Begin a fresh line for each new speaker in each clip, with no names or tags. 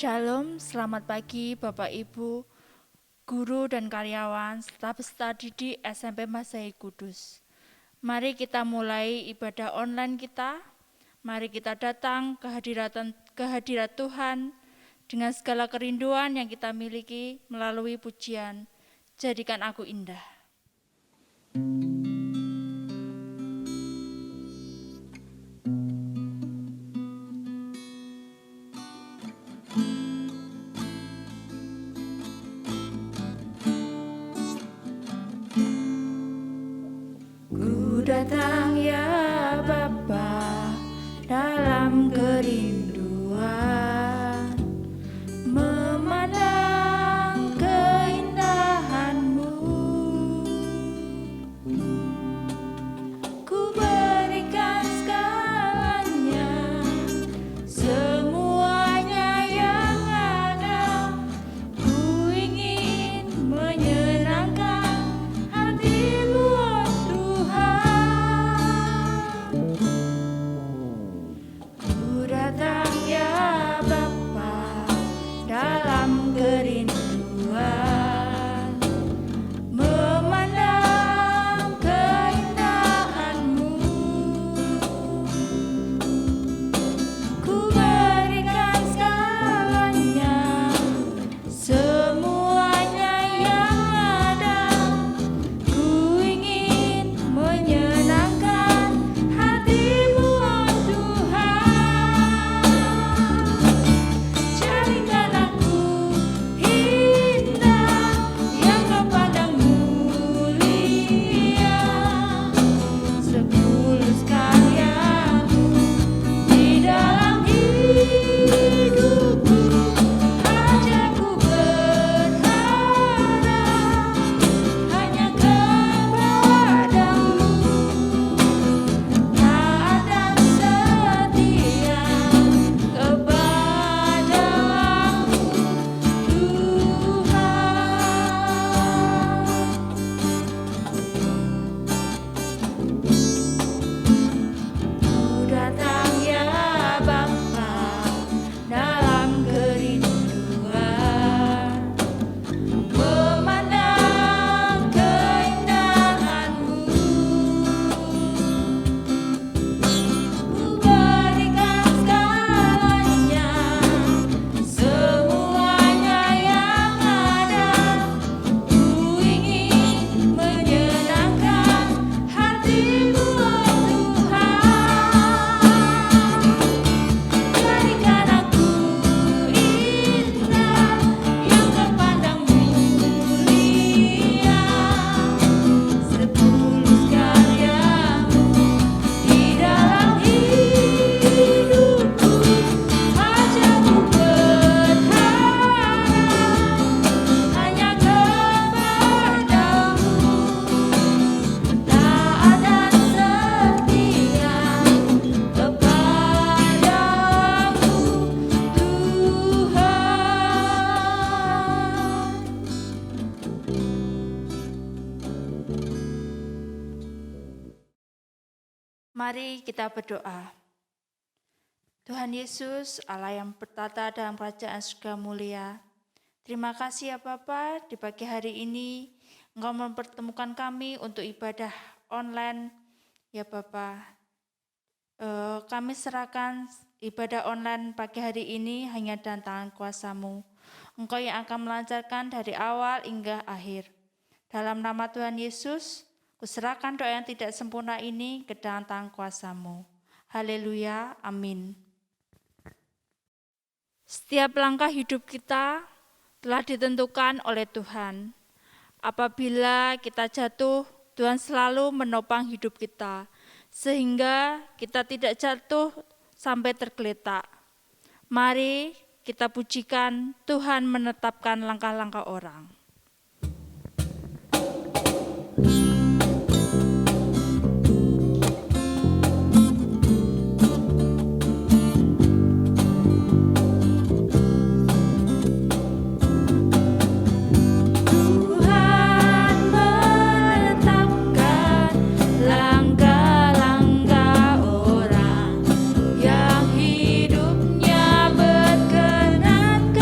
Shalom, selamat pagi Bapak Ibu, guru dan karyawan, serta peserta didik SMP Masehi Kudus. Mari kita mulai ibadah online kita. Mari kita datang ke hadirat Tuhan dengan segala kerinduan yang kita miliki melalui pujian. Jadikan aku indah. Ku datang ya Bapa dalam kerinduan, memandang keindahan-Mu. Ku berikan segalanya, semuanya yang ada. Ku ingin menyenangkan hati-Mu, oh Tuhan. Ku datang ya Bapa dalam kerinduan, memandang keindahan-Mu. Ku berikan segalanya, semuanya yang ada. Ku ingin menyenangkan hati-Mu, oh Tuhan. Jadikan aku indah, yang Kau pandang mulia, setulus karya-Mu di dalam hidupku. Ajarku berharap hanya kepada-Mu, taat dan setia kepada-Mu, Tuhan. Ku datang ya Bapa dalam kerinduan, memandang keindahan-Mu. Ku berikan segalanya, semuanya yang ada. Ku ingin menyenangkan hati-Mu, oh Tuhan. Jadikan aku indah, yang Kau pandang mulia, setulus karya-Mu di dalam hidupku. Ajarku berharap hanya kepada-Mu, taat dan setia kepada-Mu, Tuhan. Mari kita berdoa. Tuhan Yesus, Allah yang bertata dalam kerajaan surga mulia, terima kasih ya Bapa, di pagi hari ini Engkau mempertemukan kami untuk ibadah online ya Bapa. Kami serahkan ibadah online pagi hari ini hanya dalam tangan kuasa-Mu. Engkau yang akan melancarkan dari awal hingga akhir. Dalam nama Tuhan Yesus, kuserahkan doa yang tidak sempurna ini ke dalam tangan kuasa-Mu. Haleluya, amin. Setiap langkah hidup kita telah ditentukan oleh Tuhan. Apabila kita jatuh, Tuhan selalu menopang hidup kita, sehingga kita tidak jatuh sampai tergeletak. Mari kita pujikan Tuhan menetapkan langkah-langkah orang. Tuhan menetapkan langkah-langkah orang yang hidupnya berkenan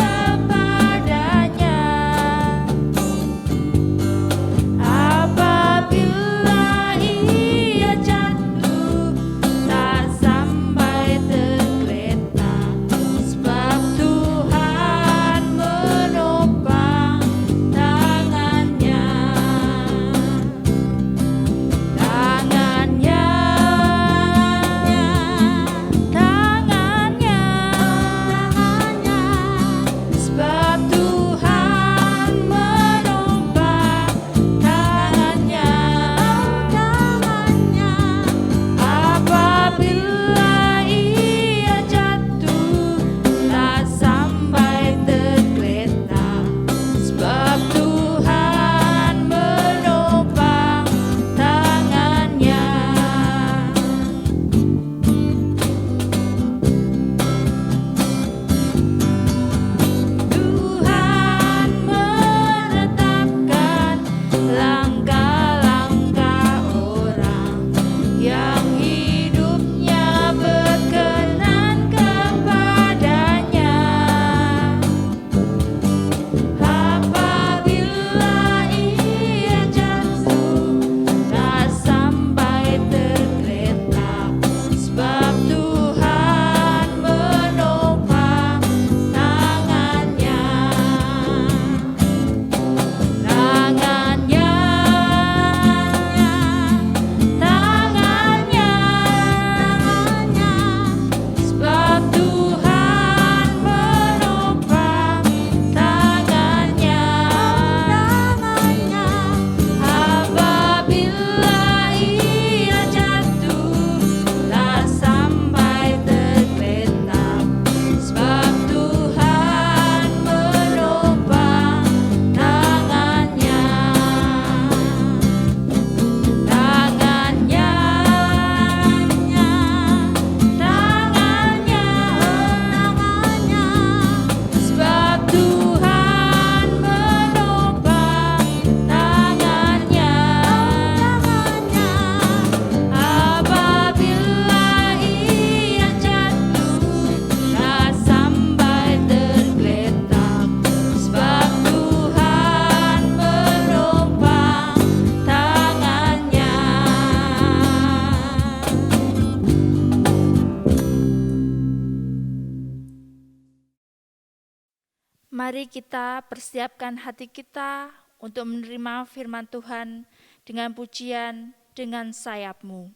Mari kita persiapkan hati kita untuk menerima firman Tuhan dengan pujian dengan sayap-Mu.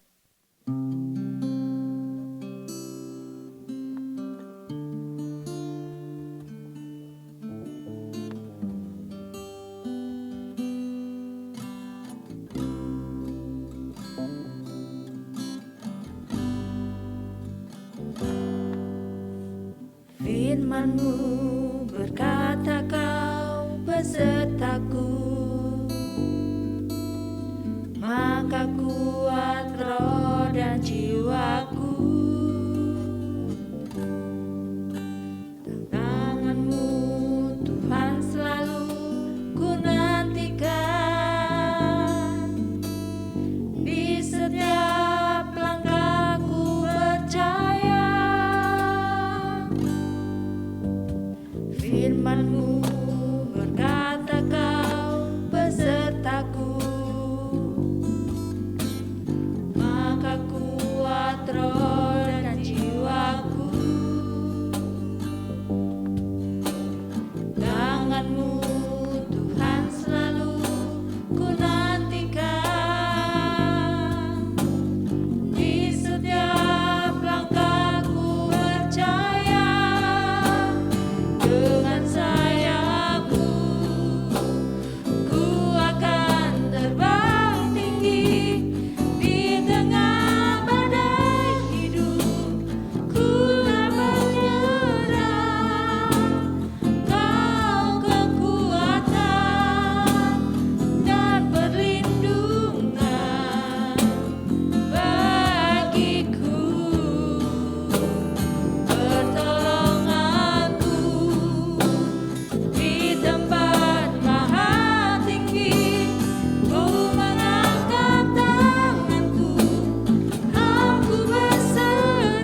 Firman-Mu berkata Kau besertaku, maka kuat roh dan jiwaku. Tangan-Mu Tuhan selalu ku nantikan, di setiap langkahku percaya. Firman-Mu berkata Kau besertaku, maka kuat roh dan jiwaku. Tangan-Mu Tuhan selalu ku nantikan, di setiap langkahku percaya. Dengan sayap-Mu ku akan terbang tinggi, di tengah badai hidup ku tak menyerah. Kau kekuatan dan perlindungan bagiku, pertolonganku di tempat maha tinggi. Ku mengangkat tanganku, aku berserah.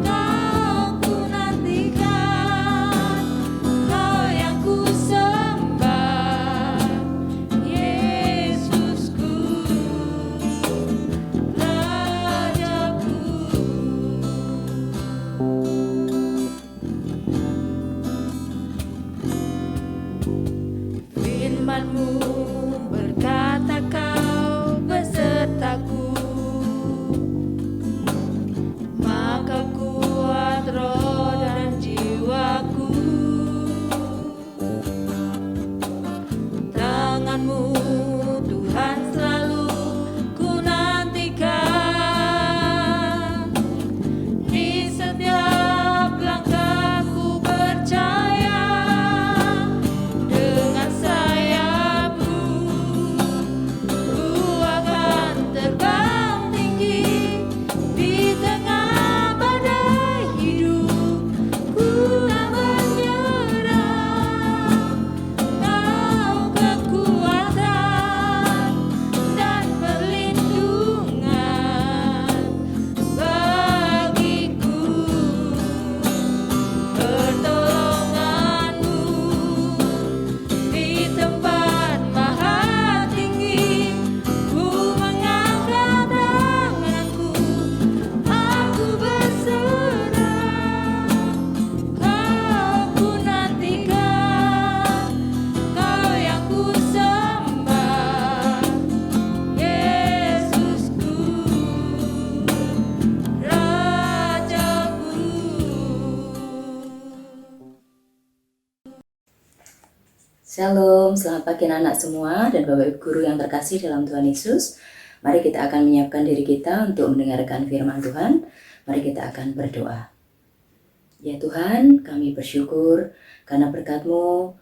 Kau ku nantikan, Kau yang ku sembah, Yesusku, Rajaku. Firman-Mu berkata Kau besertaku, maka kuat roh dan jiwaku. Tangan-Mu Tuhan selalu ku nantikan, di setiap langkahku percaya. Dengan sayap-Mu ku akan terbang tinggi, di tengah badai hidup ku tak menyerah. Kau kekuatan dan perlindungan bagiku, pertolongan-Mu di tempat maha tinggi. Ku mengangkat tanganku, aku berserah. Kau ku nantikan, Kau yang ku sembah, Yesusku, Rajaku.
Shalom, selamat pagi anak-anak semua dan Bapak Ibu Guru yang terkasih dalam Tuhan Yesus. Mari kita akan menyiapkan diri kita untuk mendengarkan firman Tuhan. Mari kita akan berdoa. Ya Tuhan, kami bersyukur karena berkat-Mu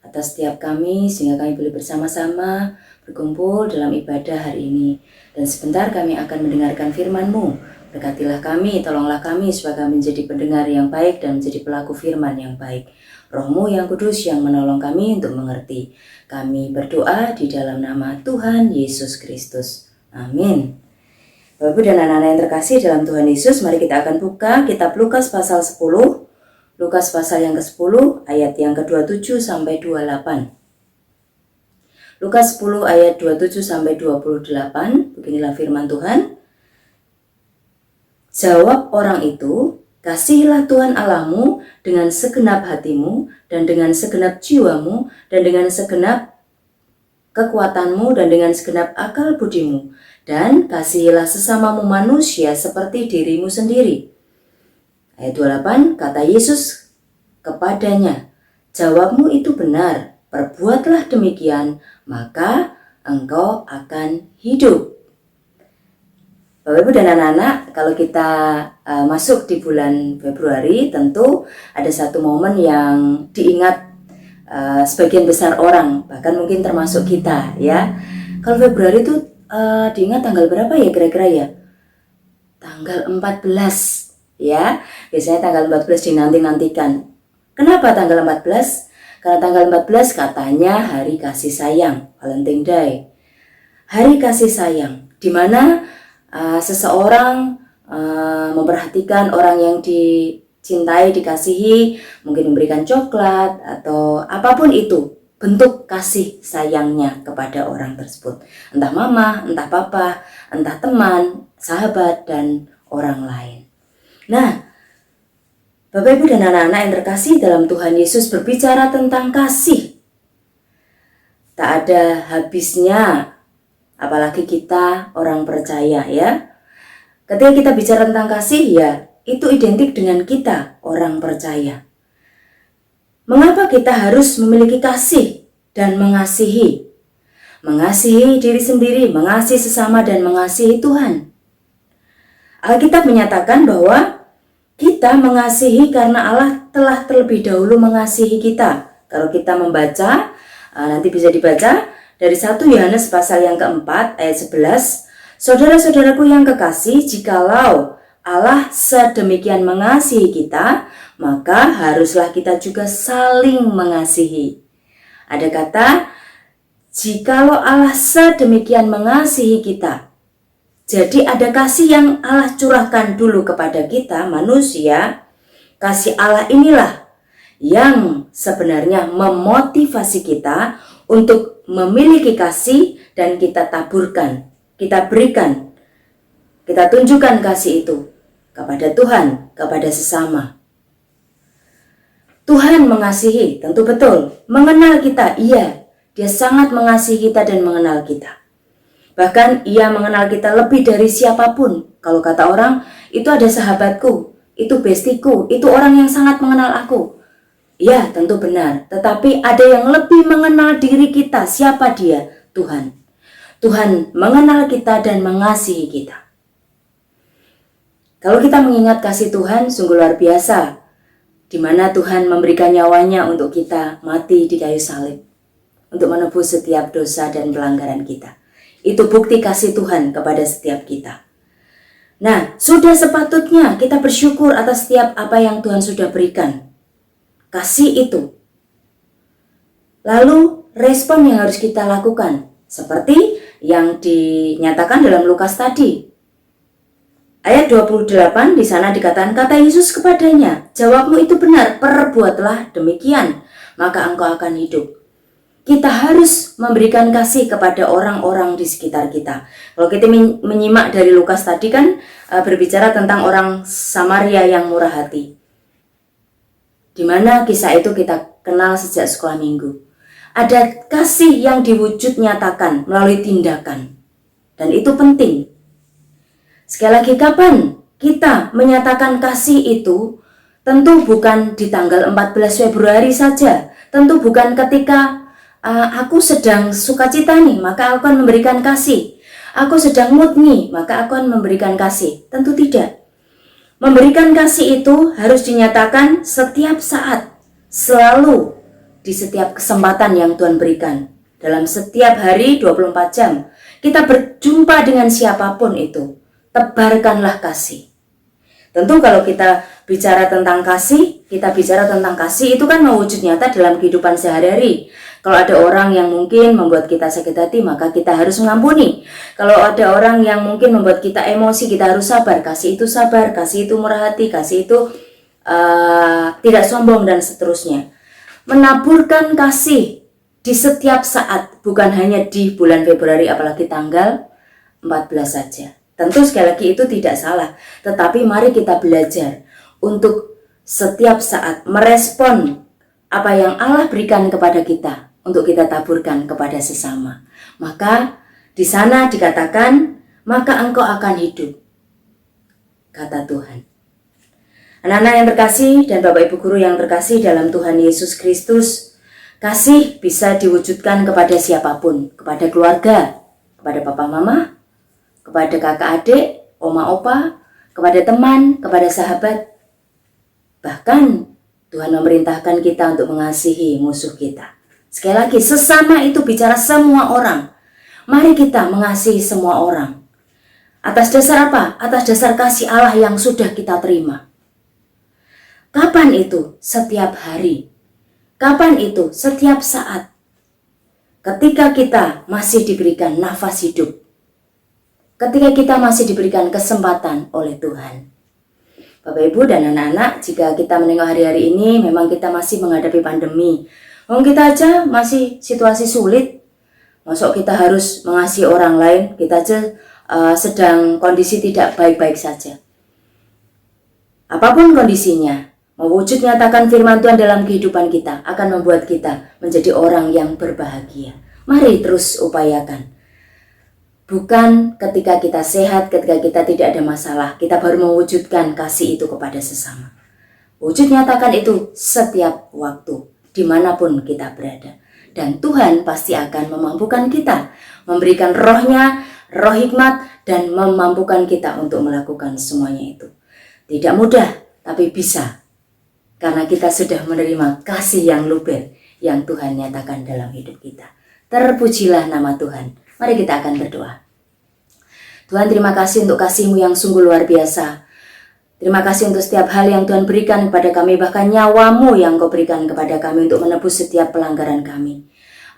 atas setiap kami, sehingga kami boleh bersama-sama berkumpul dalam ibadah hari ini. Dan sebentar kami akan mendengarkan firman-Mu. Berkatilah kami, tolonglah kami supaya kami menjadi pendengar yang baik dan menjadi pelaku firman yang baik. Roh-Mu yang kudus yang menolong kami untuk mengerti. Kami berdoa di dalam nama Tuhan Yesus Kristus. Amin. Bapak Ibu dan anak-anak yang terkasih dalam Tuhan Yesus, mari kita akan buka kitab Lukas pasal 10. Lukas pasal yang ke-10 ayat yang ke-27 sampai 28. Lukas 10 ayat 27 sampai 28. Beginilah firman Tuhan. Jawab orang itu, "Kasihilah Tuhan Allahmu dengan segenap hatimu, dan dengan segenap jiwamu, dan dengan segenap kekuatanmu, dan dengan segenap akal budimu. Dan kasihilah sesamamu manusia seperti dirimu sendiri. Ayat 28, kata Yesus kepadanya, jawabmu itu benar, perbuatlah demikian, maka engkau akan hidup. Bapak Ibu dan anak-anak, kalau kita masuk di bulan Februari, tentu ada satu momen yang diingat sebagian besar orang, bahkan mungkin termasuk kita ya. Kalau Februari itu diingat tanggal berapa ya kira-kira ya? Tanggal 14 ya. Biasanya tanggal 14 dinanti-nantikan. Kenapa tanggal 14? Karena tanggal 14 katanya hari kasih sayang, Valentine Day. Hari kasih sayang, di mana seseorang memperhatikan orang yang dicintai, dikasihi, mungkin memberikan coklat atau apapun itu bentuk kasih sayangnya kepada orang tersebut, entah mama, entah papa, entah teman, sahabat, dan orang lain. Nah, Bapak Ibu dan anak-anak yang terkasih dalam Tuhan Yesus berbicara tentang kasih. Tak ada habisnya, apalagi kita orang percaya ya. Ketika kita bicara tentang kasih ya, itu identik dengan kita orang percaya. Mengapa kita harus memiliki kasih dan mengasihi? Mengasihi diri sendiri, mengasihi sesama, dan mengasihi Tuhan. Alkitab menyatakan bahwa kita mengasihi karena Allah telah terlebih dahulu mengasihi kita. Kalau kita membaca, nanti bisa dibaca dari 1 Yohanes pasal yang keempat ayat 11. Saudara-saudaraku yang kekasih, jikalau Allah sedemikian mengasihi kita, maka haruslah kita juga saling mengasihi. Ada kata, jikalau Allah sedemikian mengasihi kita. Jadi ada kasih yang Allah curahkan dulu kepada kita manusia. Kasih Allah inilah yang sebenarnya memotivasi kita untuk memiliki kasih dan kita taburkan, kita berikan, kita tunjukkan kasih itu kepada Tuhan, kepada sesama. Tuhan mengasihi, tentu betul. Mengenal kita, iya. Dia sangat mengasihi kita dan mengenal kita. Bahkan ia mengenal kita lebih dari siapapun. Kalau kata orang, itu ada sahabatku, itu bestiku, itu orang yang sangat mengenal aku. Ya, tentu benar. Tetapi ada yang lebih mengenal diri kita. Siapa dia? Tuhan. Tuhan mengenal kita dan mengasihi kita. Kalau kita mengingat kasih Tuhan, sungguh luar biasa. Di mana Tuhan memberikan nyawanya untuk kita mati di kayu salib. Untuk menebus setiap dosa dan pelanggaran kita. Itu bukti kasih Tuhan kepada setiap kita. Nah, sudah sepatutnya kita bersyukur atas setiap apa yang Tuhan sudah berikan. Kasih itu. Lalu, respon yang harus kita lakukan. Seperti yang dinyatakan dalam Lukas tadi. Ayat 28 di sana dikatakan, kata Yesus kepadanya, jawabmu itu benar, perbuatlah demikian, maka engkau akan hidup. Kita harus memberikan kasih kepada orang-orang di sekitar kita. Kalau kita menyimak dari Lukas tadi kan berbicara tentang orang Samaria yang murah hati. Di mana kisah itu kita kenal sejak sekolah minggu. Ada kasih yang diwujud nyatakan melalui tindakan. Dan itu penting. Sekali lagi, kapan kita menyatakan kasih itu? Tentu bukan di tanggal 14 Februari saja. Tentu bukan ketika aku sedang sukacita nih, maka aku akan memberikan kasih. Aku sedang mood nih, maka aku akan memberikan kasih. Tentu tidak. Memberikan kasih itu harus dinyatakan setiap saat, selalu, di setiap kesempatan yang Tuhan berikan. Dalam setiap hari 24 jam, kita berjumpa dengan siapapun itu. Tebarkanlah kasih. Tentu kalau kita bicara tentang kasih, kita bicara tentang kasih itu kan mewujud nyata dalam kehidupan sehari-hari. Kalau ada orang yang mungkin membuat kita sakit hati, maka kita harus mengampuni. Kalau ada orang yang mungkin membuat kita emosi, kita harus sabar. Kasih itu sabar, kasih itu murah hati, kasih itu tidak sombong, dan seterusnya. Menaburkan kasih di setiap saat, bukan hanya di bulan Februari, apalagi tanggal 14 saja. Tentu sekali lagi itu tidak salah, tetapi mari kita belajar untuk setiap saat merespon apa yang Allah berikan kepada kita untuk kita taburkan kepada sesama. Maka di sana dikatakan, maka engkau akan hidup, kata Tuhan. Anak-anak yang terkasih dan Bapak Ibu Guru yang terkasih dalam Tuhan Yesus Kristus, kasih bisa diwujudkan kepada siapapun, kepada keluarga, kepada papa mama, kepada kakak adik, oma opa, kepada teman, kepada sahabat. Bahkan Tuhan memerintahkan kita untuk mengasihi musuh kita. Sekali lagi, sesama itu bicara semua orang. Mari kita mengasihi semua orang. Atas dasar apa? Atas dasar kasih Allah yang sudah kita terima. Kapan itu? Setiap hari. Kapan itu? Setiap saat. Ketika kita masih diberikan nafas hidup. Ketika kita masih diberikan kesempatan oleh Tuhan. Bapak Ibu dan anak-anak, jika kita menengok hari-hari ini, memang kita masih menghadapi pandemi. Kita aja masih situasi sulit. Masuk kita harus mengasihi orang lain, kita aja sedang kondisi tidak baik-baik saja. Apapun kondisinya, mewujud nyatakan firman Tuhan dalam kehidupan kita akan membuat kita menjadi orang yang berbahagia. Mari terus upayakan. Bukan ketika kita sehat, ketika kita tidak ada masalah, kita baru mewujudkan kasih itu kepada sesama. Wujud nyatakan itu setiap waktu, dimanapun kita berada. Dan Tuhan pasti akan memampukan kita, memberikan rohnya, roh hikmat, dan memampukan kita untuk melakukan semuanya itu. Tidak mudah, tapi bisa. Karena kita sudah menerima kasih yang luber yang Tuhan nyatakan dalam hidup kita. Terpujilah nama Tuhan. Mari kita akan berdoa. Tuhan, terima kasih untuk kasih-Mu yang sungguh luar biasa. Terima kasih untuk setiap hal yang Tuhan berikan kepada kami, bahkan nyawa-Mu yang Kau berikan kepada kami untuk menebus setiap pelanggaran kami.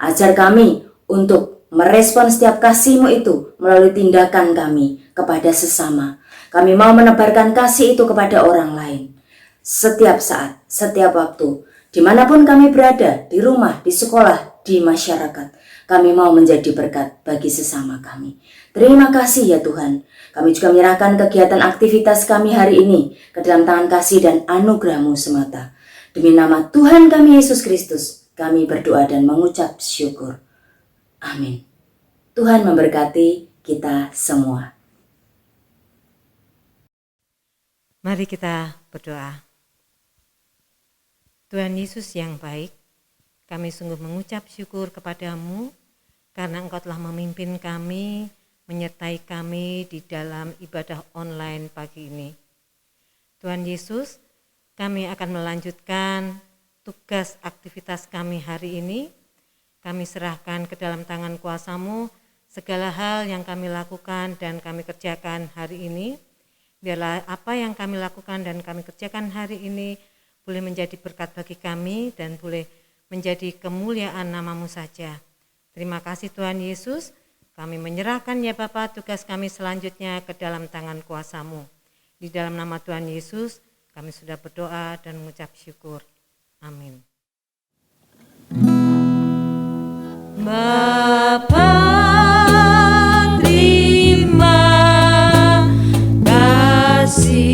Ajar kami untuk merespon setiap kasih-Mu itu melalui tindakan kami kepada sesama. Kami mau menebarkan kasih itu kepada orang lain. Setiap saat, setiap waktu, dimanapun kami berada, di rumah, di sekolah, di masyarakat, kami mau menjadi berkat bagi sesama kami. Terima kasih ya Tuhan. Kami juga menyerahkan kegiatan aktivitas kami hari ini ke dalam tangan kasih dan anugerah-Mu semata. Demi nama Tuhan kami Yesus Kristus, kami berdoa dan mengucap syukur. Amin. Tuhan memberkati kita semua.
Mari kita berdoa. Tuhan Yesus yang baik, kami sungguh mengucap syukur kepadamu karena Engkau telah memimpin kami, menyertai kami di dalam ibadah online pagi ini. Tuhan Yesus, kami akan melanjutkan tugas aktivitas kami hari ini. Kami serahkan ke dalam tangan kuasa-Mu segala hal yang kami lakukan dan kami kerjakan hari ini. Biarlah apa yang kami lakukan dan kami kerjakan hari ini boleh menjadi berkat bagi kami dan boleh menjadi kemuliaan nama-Mu saja. Terima kasih Tuhan Yesus, kami menyerahkan ya Bapa tugas kami selanjutnya ke dalam tangan kuasa-Mu. Di dalam nama Tuhan Yesus kami sudah berdoa dan mengucap syukur. Amin. Bapa, terima kasih.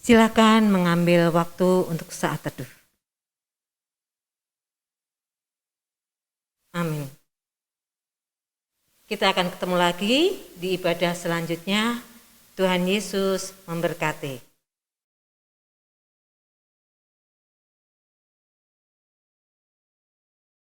Silakan mengambil waktu untuk saat teduh. Amin. Kita akan ketemu lagi di ibadah selanjutnya. Tuhan Yesus memberkati.